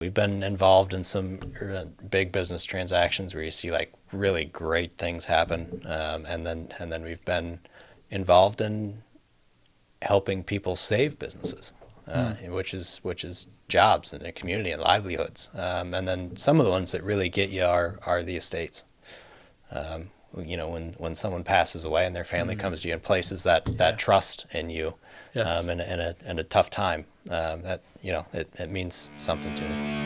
We've been involved in some big business transactions where you see like really great things happen, and then we've been involved in helping people save businesses, which is jobs in the community and livelihoods. And then some of the ones that really get you are the estates. When someone passes away and their family comes to you and places that trust in you, Yes. in a tough time, it means something to me.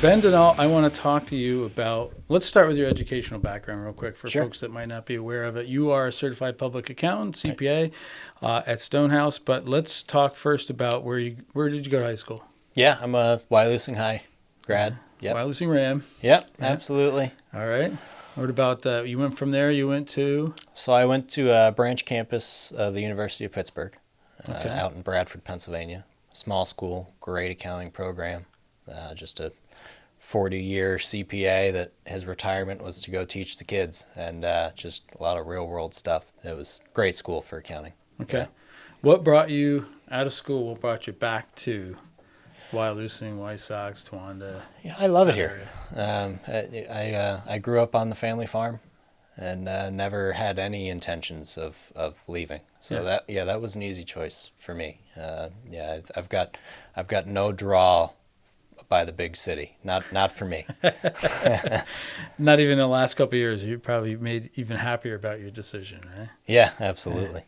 Ben DeNault, I want to talk to you about, let's start with your educational background real quick for Sure. folks that might not be aware of it. You are a certified public accountant, CPA, at Stone House, but let's talk first about where did you go to high school? Yeah, I'm a Wyalusing High grad. Yep. Wyalusing Ram. Yep, Yeah. absolutely. All right. What about, you went from there, you went to? So I went to a branch campus of the University of Pittsburgh, Okay. out in Bradford, Pennsylvania. Small school, great accounting program, just a 40-year CPA that his retirement was to go teach the kids, and just a lot of real-world stuff. It was a great school for accounting. Okay. Yeah. What brought you out of school? What brought you back to Wyalusing, White Sox, Towanda? Yeah, I love it that here. area? I grew up on the family farm, and never had any intentions of leaving. So that was an easy choice for me. I've got no draw by the big city. Not for me. Not even in the last couple of years, you probably made even happier about your decision, right? Yeah, absolutely.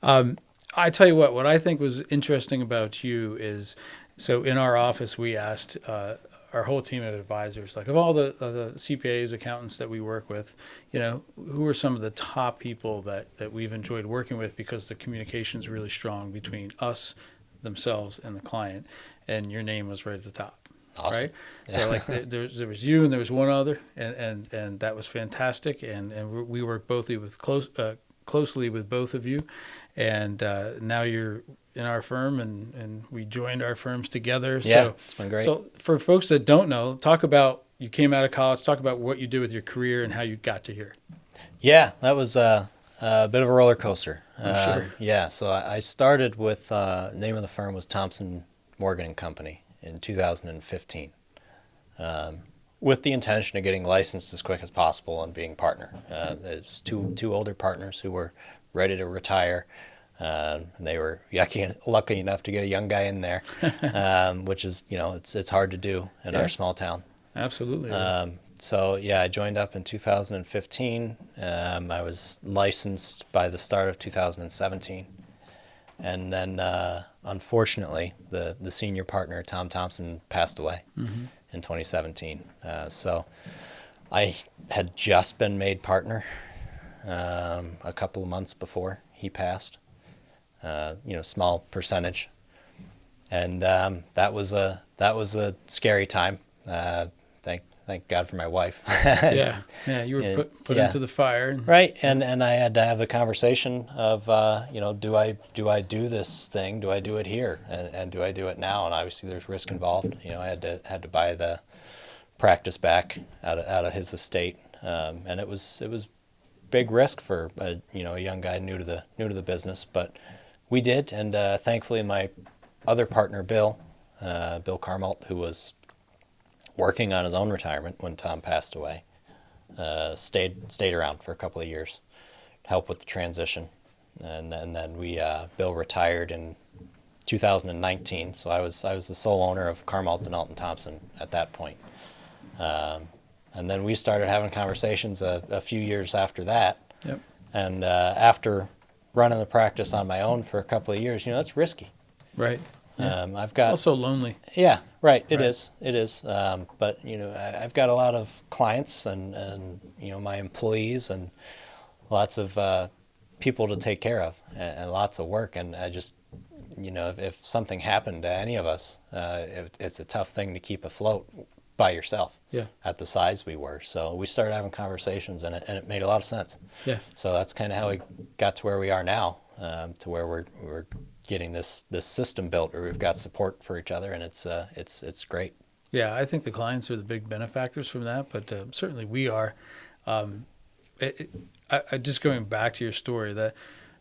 I tell you what I think was interesting about you is, so in our office, we asked our whole team of advisors, like of all the CPAs, accountants that we work with, who are some of the top people that we've enjoyed working with because the communication's really strong between us, themselves, and the client, and your name was right at the top. Awesome. Right. So like there was you and there was one other, and that was fantastic. And we worked closely with both of you, and now you're in our firm, and we joined our firms together. Yeah, So it's been great. So for folks that don't know, talk about, you came out of college. Talk about what you did with your career and how you got to here. Yeah, that was a bit of a roller coaster. I'm sure. Yeah, so I started with, the name of the firm was Thompson Morgan and Company in 2015, with the intention of getting licensed as quick as possible and being partner. There's two older partners who were ready to retire. And they were lucky enough to get a young guy in there, which is, it's hard to do in our small town. Absolutely. So yeah, I joined up in 2015. I was licensed by the start of 2017, and then unfortunately, the senior partner Tom Thompson passed away in 2017. So I had just been made partner a couple of months before he passed. Small percentage, and that was a scary time. Thank God for my wife. Yeah. You were put into the fire. Right, and I had to have a conversation of do I do this thing? Do I do it here? And do I do it now? And obviously there's risk involved. I had to buy the practice back out of his estate, and it was big risk for a young guy new to the business, but we did, and thankfully my other partner Bill Carmalt, who was working on his own retirement when Tom passed away, stayed around for a couple of years to help with the transition, and then Bill retired in 2019. So I was the sole owner of Carmalt, DeNault, and Thompson at that point, and then we started having conversations a few years after that. Yep. And after running the practice on my own for a couple of years, that's risky. Right. Yeah. I've got It's also lonely. Yeah, right. It Right. is. It is. But I've got a lot of clients and my employees and lots of people to take care of and lots of work. And I just if something happened to any of us, it's a tough thing to keep afloat by yourself. Yeah. At the size we were, so we started having conversations, and it made a lot of sense. Yeah. So that's kind of how we got to where we are now, to where we're getting this system built where we've got support for each other, and it's great. Yeah, I think the clients are the big benefactors from that, but certainly we are. Um, I just going back to your story, that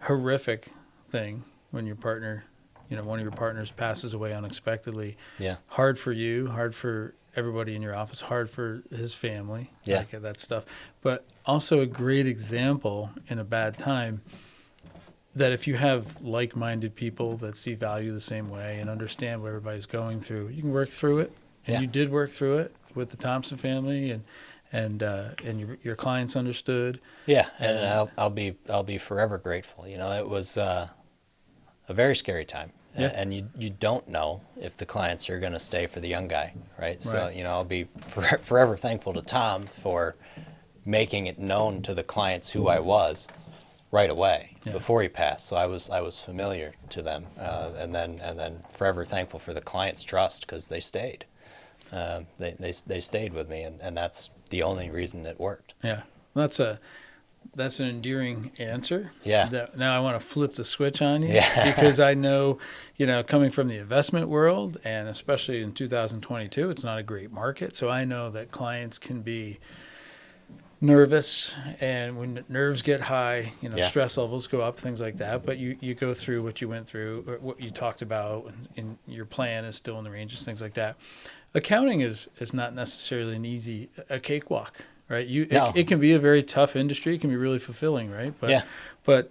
horrific thing when your partner, one of your partners passes away unexpectedly. Yeah. Hard for you, hard for everybody in your office, hard for his family, Yeah. like that stuff. But also a great example in a bad time that if you have like-minded people that see value the same way and understand what everybody's going through, you can work through it. And Yeah. you did work through it with the Thompson family, and your clients understood. Yeah, and I'll be forever grateful. It was a very scary time, Yeah. and you don't know if the clients are going to stay for the young guy, right? So Right. I'll be forever thankful to Tom for making it known to the clients who I was right away Yeah. before he passed. So I was familiar to them, and then forever thankful for the clients' trust because they stayed. They stayed with me, and that's the only reason it worked. Yeah, that's an endearing answer. Yeah. Now I want to flip the switch on you, Yeah. because I know, coming from the investment world, and especially in 2022, it's not a great market. So I know that clients can be nervous, and when nerves get high, Yeah. stress levels go up, things like that. But you go through what you went through, or what you talked about, and your plan is still in the ranges, things like that. Accounting is not necessarily a cakewalk, right? No. It can be a very tough industry. It can be really fulfilling, right? But Yeah. but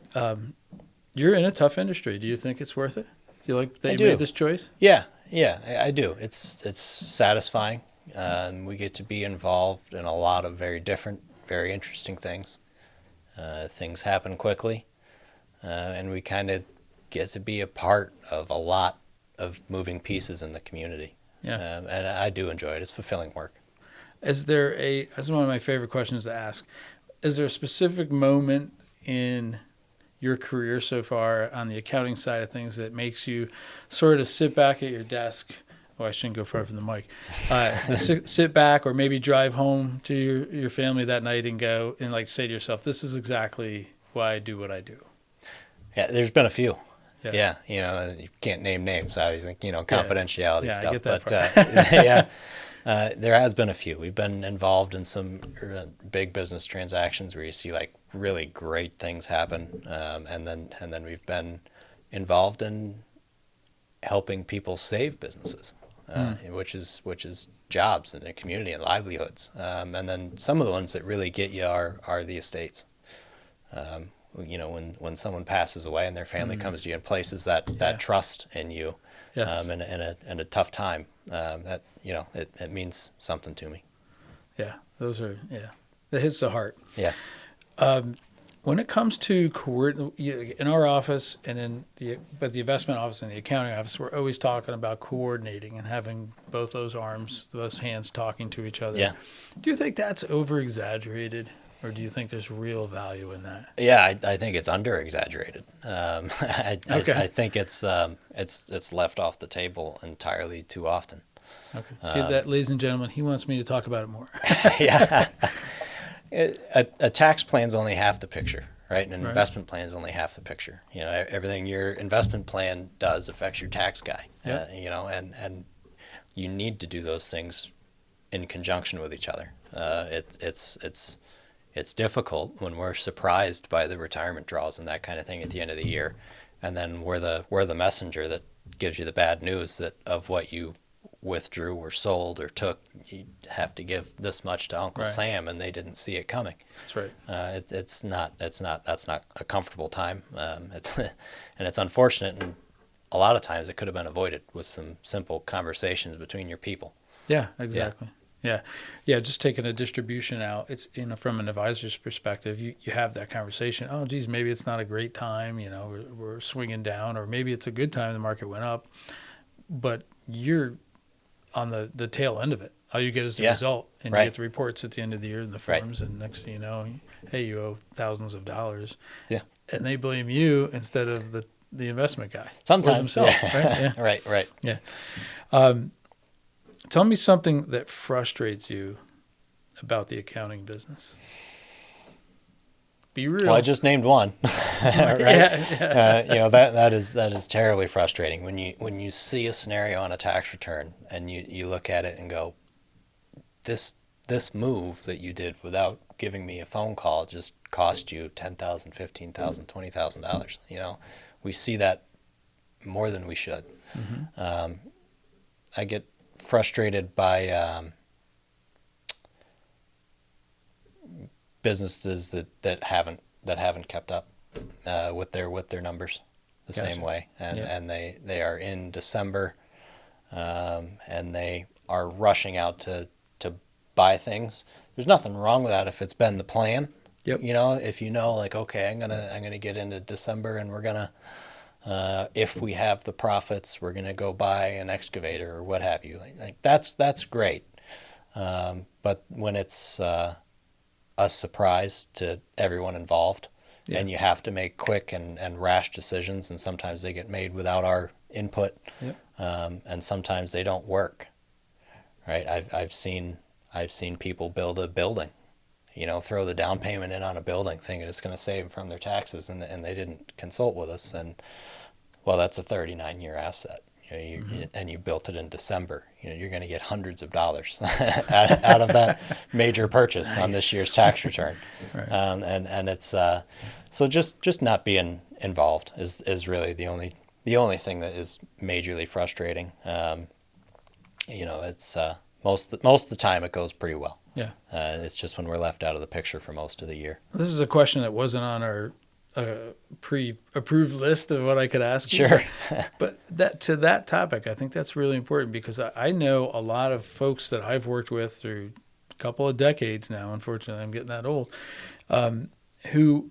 you're in a tough industry. Do you think it's worth it? Do you like that I you do. made this choice? Yeah, I do. It's satisfying. We get to be involved in a lot of very different, very interesting things. Things happen quickly, and we kind of get to be a part of a lot of moving pieces in the community. Yeah. And I do enjoy it. It's fulfilling work. That's one of my favorite questions to ask. Is there a specific moment in your career so far on the accounting side of things that makes you sort of sit back at your desk? Oh, I shouldn't go far from the mic. Sit back, or maybe drive home to your family that night and go and say to yourself, "This is exactly why I do what I do." Yeah, there's been a few. Yeah. Yeah, you can't name names, obviously, confidentiality Yeah, I stuff. get that But yeah, there has been a few. We've been involved in some big business transactions where you see really great things happen, and then we've been involved in helping people save businesses, which is jobs in the community and livelihoods. And then some of the ones that really get you are the estates. When someone passes away and their family comes to you and places that trust in you, Yes. in a tough time, that it means something to me. Yeah, that hits the heart. Yeah. When it comes to in our office and in the investment office and the accounting office, we're always talking about coordinating and having both those hands talking to each other. Yeah. Do you think that's over exaggerated, or do you think there's real value in that? Yeah, I think it's under exaggerated. Okay. I think it's left off the table entirely too often. Okay. See that, ladies and gentlemen, he wants me to talk about it more. Yeah. A tax plan's only half the picture, right? And an Right. investment plan is only half the picture. Everything your investment plan does affects your tax guy. Yeah. And you need to do those things in conjunction with each other. It's difficult when we're surprised by the retirement draws and that kind of thing at the end of the year, and then we're the messenger that gives you the bad news that of what you withdrew or sold or took, you have to give this much to Uncle Right. Sam, and they didn't see it coming. That's right. That's not a comfortable time. It's unfortunate, and a lot of times it could have been avoided with some simple conversations between your people. Yeah, exactly. Yeah. Just taking a distribution out. It's, from an advisor's perspective, you have that conversation. Oh, geez, maybe it's not a great time. We're swinging down, or maybe it's a good time. The market went up, but you're on the tail end of it. All you get is the result, and Right. you get the reports at the end of the year and the forms, and next thing you know, hey, you owe thousands of dollars. Yeah. And they blame you instead of the investment guy. Sometimes. Or themselves, Yeah. right? Yeah. Right. Yeah. Tell me something that frustrates you about the accounting business. be real. Well, I just named one, right? That is terribly frustrating when you see a scenario on a tax return and you look at it and go, this move that you did without giving me a phone call just cost you $10,000, $15,000, $20,000. We see that more than we should. I get frustrated by businesses that haven't kept up with their numbers the Gotcha. same way, and they are in December, and they are rushing out to buy things. There's nothing wrong with that if it's been the plan. Yep. If like, okay, I'm gonna get into December and we're gonna if we have the profits, we're gonna go buy an excavator or what have you. Like that's great. But when it's a surprise to everyone involved, Yeah. and you have to make quick and rash decisions, and sometimes they get made without our input, Yep. and sometimes they don't work. Right? I've seen people build a building, throw the down payment in on a building thinking it's going to save them from their taxes, and they didn't consult with us. And well, that's a 39-year asset. And you built it in December. You're going to get hundreds of dollars out of that major purchase on this year's tax return. Right. And it's so just not being involved is really the only thing that is majorly frustrating. It's most of the time it goes pretty well. Yeah. It's just when we're left out of the picture for most of the year. This is a question that wasn't on our pre-approved list of what I could ask you. Sure. But that topic, I think that's really important because I know a lot of folks that I've worked with through a couple of decades now. Unfortunately, I'm getting that old. Who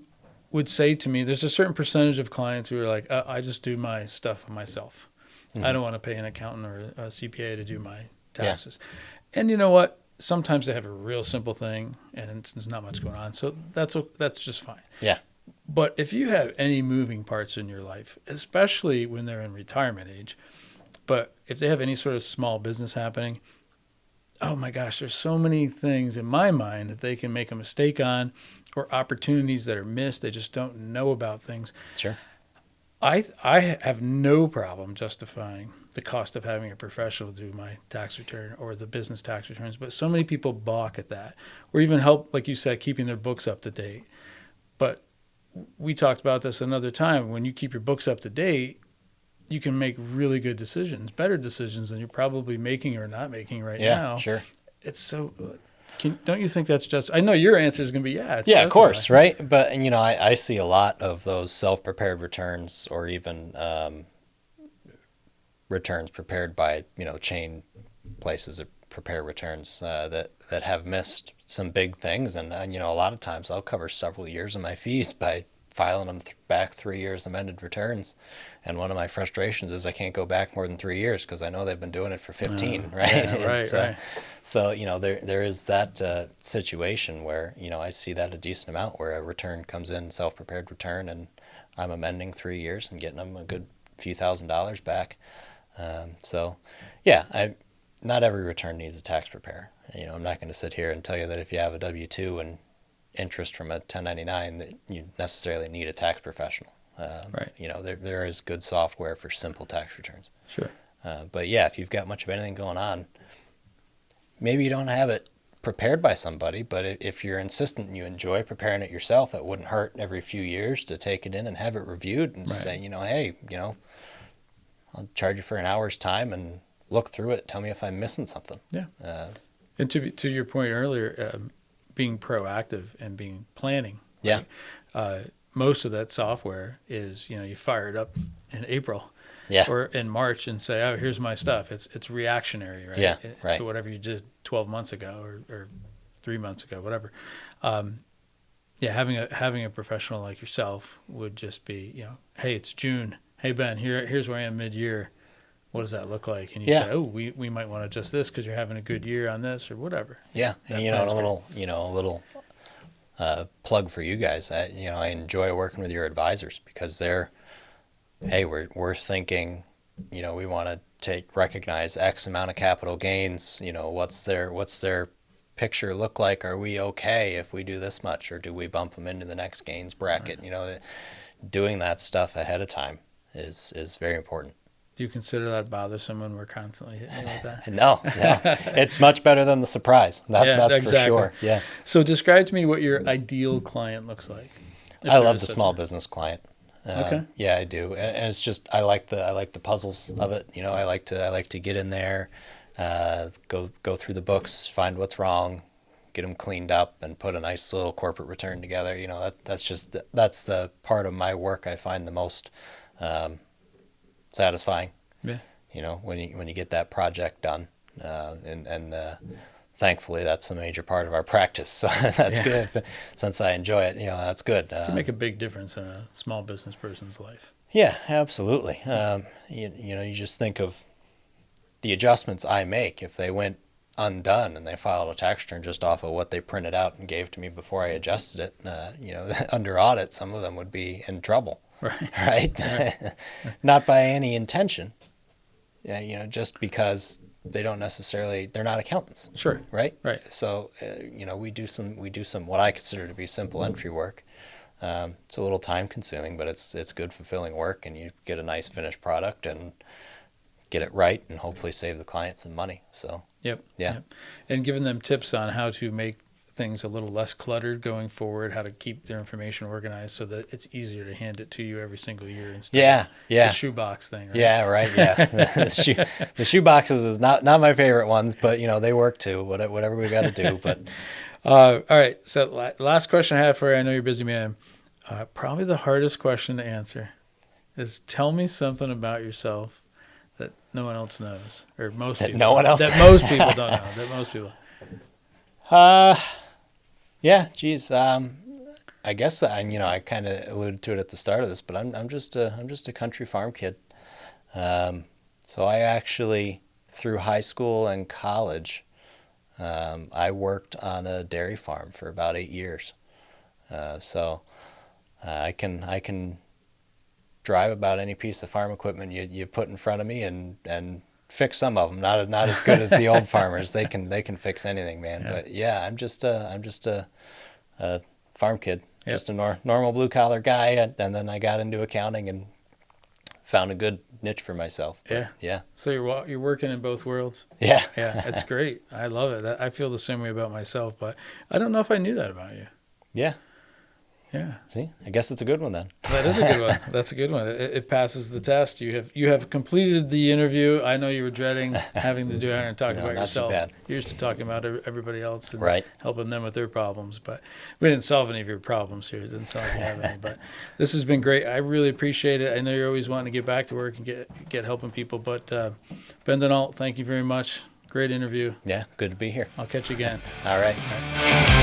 would say to me, there's a certain percentage of clients who are like, I just do my stuff myself. Mm-hmm. I don't want to pay an accountant or a CPA to do my taxes. Yeah. And you know what? Sometimes they have a real simple thing and there's not much going on. So that's just fine. Yeah. But if you have any moving parts in your life, especially when they're in retirement age, but if they have any sort of small business happening, oh my gosh, there's so many things in my mind that they can make a mistake on or opportunities that are missed. They just don't know about things. Sure. I have no problem justifying the cost of having a professional do my tax return or the business tax returns, but so many people balk at that or even help, like you said, keeping their books up to date. But we talked about this another time. When you keep your books up to date, you can make really good decisions, better decisions than you're probably making or not making right now. Yeah, sure. It's so. Don't you think that's just? I know your answer is going to be yeah. It's yeah, of course, justified. right? But I see a lot of those self-prepared returns, or even returns prepared by chain places that prepare returns that have missed some big things, and a lot of times I'll cover several years of my fees by filing them back 3 years amended returns. And one of my frustrations is I can't go back more than 3 years because I know they've been doing it for 15, right? Yeah, right. So there is that situation where I see that a decent amount where a return comes in, self-prepared return, and I'm amending 3 years and getting them a good few $1,000s back. So yeah, not every return needs a tax preparer. I'm not going to sit here and tell you that if you have a W-2 and interest from a 1099 that you necessarily need a tax professional. Right. There is good software for simple tax returns. Sure. But yeah, if you've got much of anything going on, maybe you don't have it prepared by somebody, but if you're insistent and you enjoy preparing it yourself, it wouldn't hurt every few years to take it in and have it reviewed and say, hey, I'll charge you for an hour's time and look through it. Tell me if I'm missing something. Yeah. And to your point earlier, being proactive and being planning. Yeah. Right? Most of that software is, you fire it up in April or in March and say, oh, here's my stuff. It's reactionary, right? Yeah, right. To whatever you did 12 months ago or 3 months ago, whatever. Having a professional like yourself would just be, hey, it's June. Hey, Ben, here's where I am mid-year. What does that look like? And you say, oh, we might want to adjust this because you're having a good year on this or whatever. Yeah, and a little plug for you guys. I enjoy working with your advisors because we're thinking, we want to recognize X amount of capital gains. What's their picture look like? Are we okay if we do this much, or do we bump them into the next gains bracket? You know, doing that stuff ahead of time is very important. Do you consider that bothersome when we're constantly hitting you with that? No, it's much better than the surprise. That's exactly. for sure. Yeah. So describe to me what your ideal client looks like. I love the small business client. Okay. Yeah, I do, and it's just I like the puzzles of it. You know, I like to get in there, go through the books, find what's wrong, get them cleaned up, and put a nice little corporate return together. You know, that's the part of my work I find the most satisfying. Yeah. You know, when you get that project done, and thankfully that's a major part of our practice. So that's good. Since I enjoy it, you know, that's good. It can make a big difference in a small business person's life. Yeah, absolutely. You know, you just think of the adjustments I make if they went undone and they filed a tax return just off of what they printed out and gave to me before I adjusted it. You know, under audit, some of them would be in trouble. Right. Not by any intention. Yeah, you know, just because they're not accountants. Sure. Right. Right. So, you know, we do some what I consider to be simple entry work. It's a little time consuming, but it's good fulfilling work, and you get a nice finished product and get it right, and hopefully save the client some money. So. Yep. Yeah. Yep. And giving them tips on how to make things a little less cluttered going forward, how to keep their information organized so that it's easier to hand it to you every single year instead of the shoebox thing. Right? Yeah, right. Yeah. The shoe boxes is not my favorite ones, but you know, they work too, whatever we got to do. But all right. So last question I have for you, I know you're a busy man. Probably the hardest question to answer is tell me something about yourself that no one else knows, or most people. That most people don't know. That most people. Yeah, geez. I guess I kind of alluded to it at the start of this, but I'm just a country farm kid. So I actually, through high school and college, I worked on a dairy farm for about 8 years. So I can drive about any piece of farm equipment you put in front of me and fix some of them. Not as good as the old farmers. They can fix anything, man. Yeah. But yeah, I'm just a farm kid, just a normal blue collar guy, and then I got into accounting and found a good niche for myself. But, yeah. So you're working in both worlds. Yeah. Yeah, it's great. I love it. I feel the same way about myself, but I don't know if I knew that about you. Yeah. Yeah. See, I guess it's a good one then. That is a good one. That's a good one. It passes the test. You have completed the interview. I know you were dreading having to do it and talk about yourself. Not too bad. You're used to talking about everybody else and right. helping them with their problems. But we didn't solve any of your problems here. It didn't sound like you have any. But this has been great. I really appreciate it. I know you're always wanting to get back to work and get helping people. But Ben DeNault, thank you very much. Great interview. Yeah, good to be here. I'll catch you again. All right.